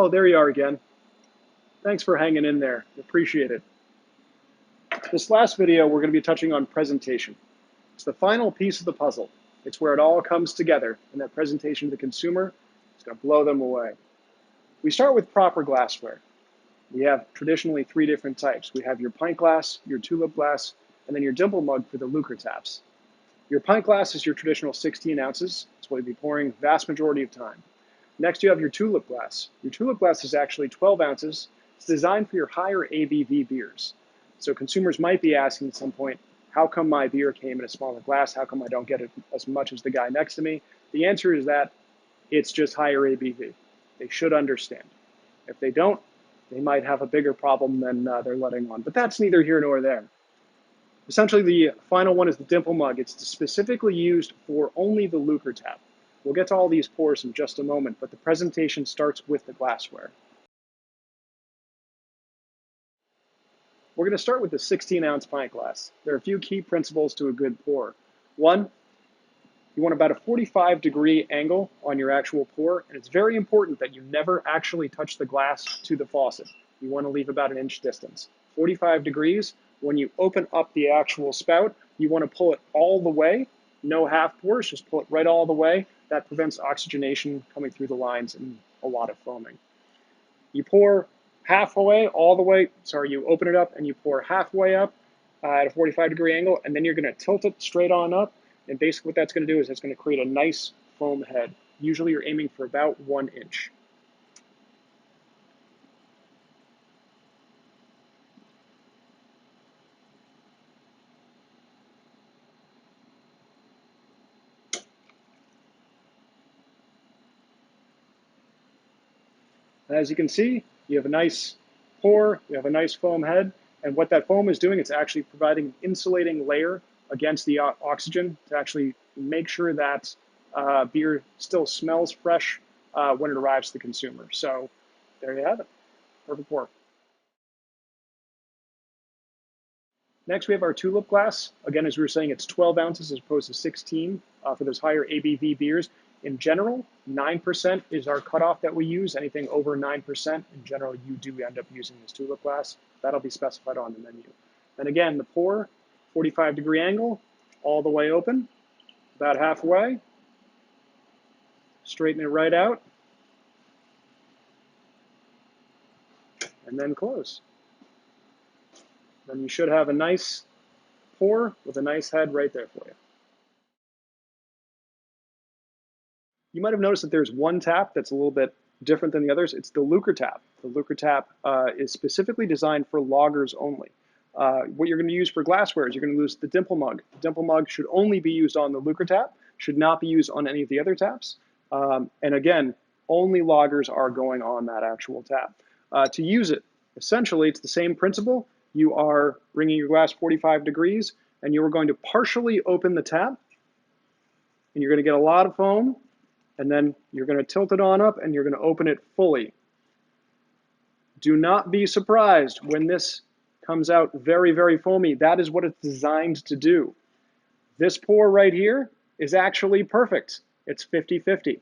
Oh, there you are again. Thanks for hanging in there. Appreciate it. This last video, we're going to be touching on presentation. It's the final piece of the puzzle. It's where it all comes together, and that presentation to the consumer is going to blow them away. We start with proper glassware. We have traditionally three different types. We have your pint glass, your tulip glass, and then your dimple mug for the lucre taps. Your pint glass is your traditional 16 ounces. It's what you'll be pouring vast majority of time. Next, you have your tulip glass. Your tulip glass is actually 12 ounces. It's designed for your higher ABV beers. So consumers might be asking at some point, how come my beer came in a smaller glass? How come I don't get it as much as the guy next to me? The answer is that it's just higher ABV. They should understand. If they don't, they might have a bigger problem than they're letting on. But that's neither here nor there. Essentially, the final one is the dimple mug. It's specifically used for only the lucre tap. We'll get to all these pours in just a moment, but the presentation starts with the glassware. We're going to start with the 16-ounce pint glass. There are a few key principles to a good pour. One, you want about a 45-degree angle on your actual pour, and it's very important that you never actually touch the glass to the faucet. You want to leave about an inch distance. 45 degrees, when you open up the actual spout, you want to pull it all the way. No half pours, just pull it right all the way. That prevents oxygenation coming through the lines and a lot of foaming. You pour halfway, all the way, you open it up and you pour halfway up at a 45-degree angle, and then you're going to tilt it straight on up. And basically what that's going to do is it's going to create a nice foam head. Usually you're aiming for about 1 inch. As you can see, you have a nice pour, you have a nice foam head, and what that foam is doing, it's actually providing an insulating layer against the oxygen to actually make sure that beer still smells fresh when it arrives to the consumer. So there you have it, perfect pour. Next, we have our tulip glass. Again, as we were saying, it's 12 ounces as opposed to 16 for those higher ABV beers. In general, 9% is our cutoff that we use. Anything over 9%, in general, you do end up using this tulip glass. That'll be specified on the menu. And again, the pour, 45-degree angle, all the way open, about halfway. Straighten it right out. And then close. Then you should have a nice pour with a nice head right there for you. You might have noticed that there's one tap that's a little bit different than the others. It's the lucre tap. The lucre tap is specifically designed for lagers only. What you're going to use for glassware is you're going to use the dimple mug. The dimple mug should only be used on the lucre tap, should not be used on any of the other taps. And again, only lagers are going on that actual tap. To use it, essentially, it's the same principle. You are bringing your glass 45 degrees, and you are going to partially open the tap, and you're going to get a lot of foam, and then you're going to tilt it on up, and you're going to open it fully. Do not be surprised when this comes out very, very foamy. That is what it's designed to do. This pour right here is actually perfect. It's 50-50.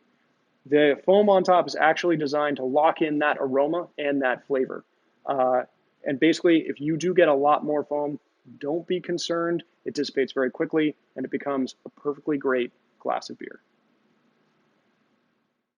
The foam on top is actually designed to lock in that aroma and that flavor. And basically, if you do get a lot more foam, don't be concerned. It dissipates very quickly, and it becomes a perfectly great glass of beer.